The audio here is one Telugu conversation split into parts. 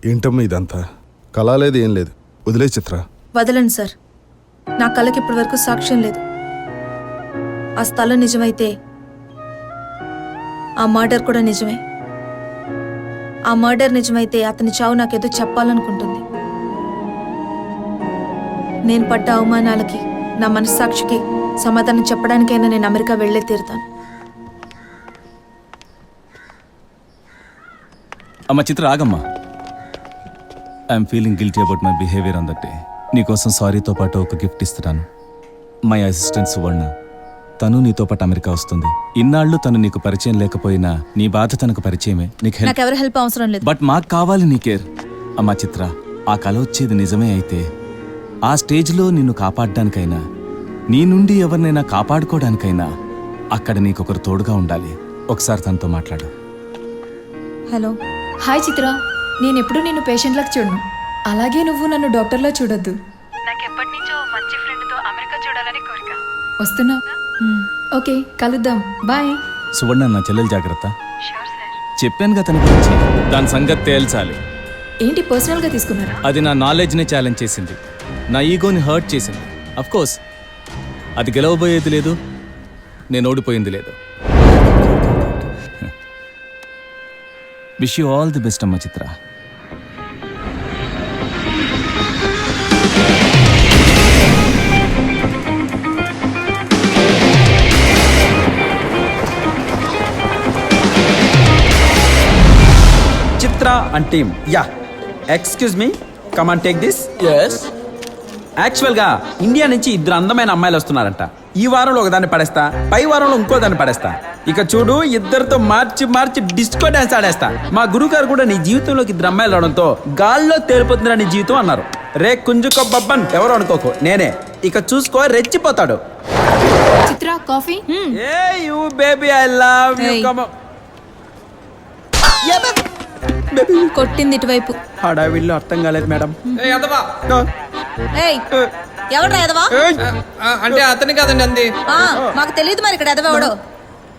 ఏంటమ్మా ఇదంతా? కళ లేదు, ఏం లేదు. వదిలే చిత్ర. వదలండి సార్. నా కళ్ళకి ఇప్పటి వరకు సాక్ష్యం లేదు. ఆ స్థలం నిజమైతే ఆ మర్డర్ కూడా నిజమే. ఆ మర్డర్ నిజమైతే అతని చావు నాకేదో చెప్పాలనుకుంటుంది. నేను పడ్డ అవమానాలకి, నా మనస్సాక్షికి సమాధానం చెప్పడానికైనా నేను అమెరికా వెళ్ళే తీరుతాను. అమ్మ చిత్ర, ఆగమ్మా. I'm feeling guilty about my behaviour on that day. నీకోసం సారీతో పాటు ఒక గిఫ్ట్ ఇస్తున్నాను. మై అసిస్టెంట్ సువర్ణ, తను నీతో పాటు అమెరికా వస్తుంది. ఇన్నాళ్ళు తను నీకు పరిచయం లేకపోయినా నీ బాధ తనకు పరిచయమే. నీకు నాకెవరి హెల్ప్ అవసరం లేదు. బట్ మాకు కావాలి నీ కేర్. అమ్మా చిత్ర, ఆ కల వచ్చేది నిజమే అయితే ఆ స్టేజ్లో నిన్ను కాపాడడానికైనా, నీ నుండి ఎవరినైనా కాపాడుకోవడానికైనా అక్కడ నీకొకరు తోడుగా ఉండాలి. ఒకసారి తనతో మాట్లాడు. హలో. హాయ్ చిత్ర, నేను ఎప్పుడు నిన్ను పేషెంట్లకు చూడను, అలాగే నువ్వు నన్ను డాక్టర్లా చూడొద్దు. నాకెప్పటి నుంచో మంచి ఫ్రెండ్తో అమెరికా చూడాలని కోరిక. వస్తున్నావు? ఓకే, కలుద్దాం. బాయ్. సువర్ణ, నా చెల్లెలు జాగ్రత్త. Sure sir. చెప్పానుగా తన గురించి. దాని సంగతి తేల్చాలి. ఏంటి పర్సనల్గా తీసుకున్నారా? అది నా నాలెడ్జ్ని ఛాలెంజ్ చేసింది, నా ఈగోని హర్ట్ చేసింది. అఫ్ కోర్స్ అది గెలవబోయేది లేదు, నేను ఓడిపోయింది లేదు. Wish you all the best అమ్మ చిత్ర. Chitra and team. Yeah. Excuse me. Come and take this. Yes. యాక్చువల్గా ఇండియా నుంచి ఇద్దరు అందమైన అమ్మాయిలు వస్తున్నారంట. ఈ వారంలో ఒకదాన్ని పడేస్తా, పై వారంలో ఇంకో దాన్ని పడేస్తా. ఇక చూడు, ఇద్దరితో మార్చి మార్చి డిస్కో డాన్స్ ఆడేస్తా. మా గురుగారు కూడా నీ జీవితంలోకి ఇద్దరు అమ్మాయిలు రావడంతో గాల్లో తేలిపోతుందిరా నీ జీవితం అన్నారు. రే కుంజుకో బబ్బన్, ఎవరు అనుకోకు, నేనే. ఇక చూసుకో, రెచ్చిపోతాడు. చిత్ర, కాఫీ. ఏ you baby, I love you. Hey. కమ్ కొట్టింది ఇటువైపు. హడావిల్లో అర్థం కాలేదు మేడం. ఏయ్, ఎవడ్రా ఎదవా? అంటే అతని కాదండి అంది. మాకు తెలియదు మరి ఇక్కడ ఎదవెవడో.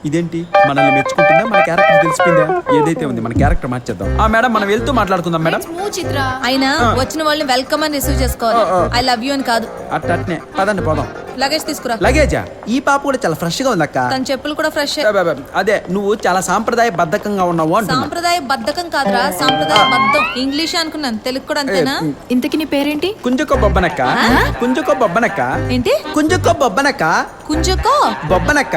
ఇదేంటి, మనల్ని మెచ్చుకుంటుందా, మన క్యారెక్టర్ తెలిసిపోయిందా? ఏదైతే ఉంది, మన క్యారెక్టర్ మార్చేద్దాం. మేడం, మనం వెళ్తూ మాట్లాడుకుందాం మేడం. చిత్ర, అయినా వచ్చిన వాళ్ళని వెల్కమ్ అని రిసీవ్ చేసుకోవాలి. ఐ లవ్ యూ అని కాదు. అట్నే పదండి పోదాం. లగేజ్ తీసుకురా. లగేజా? ఈ పాప కూడా చాలా ఫ్రెష్ గా ఉంది అక్క. తన చెప్పులు కూడా ఫ్రెష్. అదే, నువ్వు చాలా సాంప్రదాయ బద్ధకంగా ఉన్నావు అంటున్నా. సాంప్రదాయ బద్ధకం కాదురా, సాంప్రదాయ బద్ధం. ఇంగ్లీష్ అనుకున్నాను, తెలుగు కూడా అంతేనా? ఇంతకి నీ పేరేంటి? కుంజుకో బొబ్బనక్క. కుంజుకో బొబ్బనక్క. ఏంటి? కుంజుకో బొబ్బనక్క. కుంజుకో బొబ్బనక్క.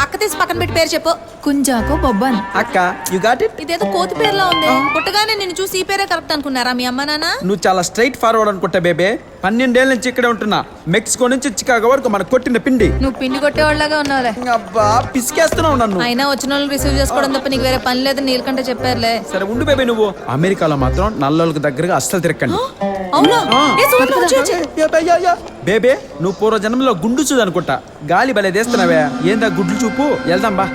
అక్క తీసి పక్కన పెట్టి పేరు చెప్పు. కుంజాకో బొబ్బన్. అక్క, యు గాట్ ఇట్. ఇదేదో కోతి పేరులా ఉంది. పుట్టగానే నిన్ను చూసి ఈ పేరే కరెక్ట్ అనుకున్నారా మీ అమ్మ నాన్న? నువ్వు చాలా స్ట్రైట్ ఫార్వర్డ్ అనుకుంటా బేబే. 12 ఏళ్ళ నుంచి ఇక్కడే ఉంటున్నా. మెక్సికో నుంచి చికాగో వరకు మన కొట్టిన పిండి. నువ్వు పిండి కొట్టేవాళ్ళగా ఉన్నావులే. అబ్బా, పిసికేస్తున్నావు నన్ను. అయినా వచ్చిన వాళ్ళు రిసీవ్ చేసుకోవడం తప్ప నీకు వేరే పని లేదు, నీళ్ళకంటే చెప్పారులే. సరే ఉండు బేబే, నువ్వు అమెరికాలో మాత్రం నల్లోళ్ళకి దగ్గరగా అస్సలు తిరక్కండి. అవునా? బేబే, నువ్వు పూర్వ జన్మలో గుండు చూడు అనుకుంటా. గాలి భలే తీస్తున్నావే. ఏందా గుడ్లు చూపు. వెళ్దాం బా.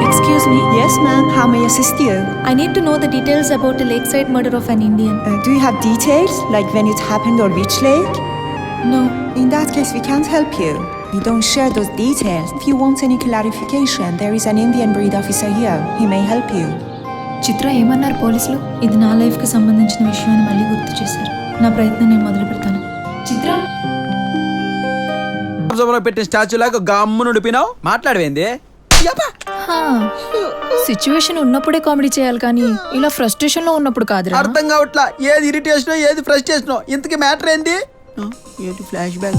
Excuse me. Yes, ma'am. How may I assist you? I need to know the details about the lakeside murder of an Indian. Do you have details, like when it happened or which lake? No. In that case, we can't help you. We don't share those details. If you want any clarification, there is an Indian breed officer here. He may help you. చిత్ర, ఏమన్నారు పోలీసులు? ఇది నా లైఫ్ కి సంబంధించిన విషయాన్ని మళ్ళీ గుర్తు చేశారు. నా ప్రయత్నం నేను మొదలు పెడతాను. చిత్ర, పెట్టిన స్టాచ్యూ లాగా గమ్ము నుడిపినావు. మాట్లాడవేంది? సిచ్యువేషన్ ఉన్నప్పుడే కామెడీ చేయాలి కానీ ఇలా ఫ్రస్ట్రేషన్ లో ఉన్నప్పుడు కాదురా. అర్థం కావట్లా, ఏది ఇరిటేషన్ ఏది ఫ్రస్ట్రేషన్. ఇంతకీ మ్యాటర్ ఏంది? ఏంటి ఫ్లాష్ బ్యాక్?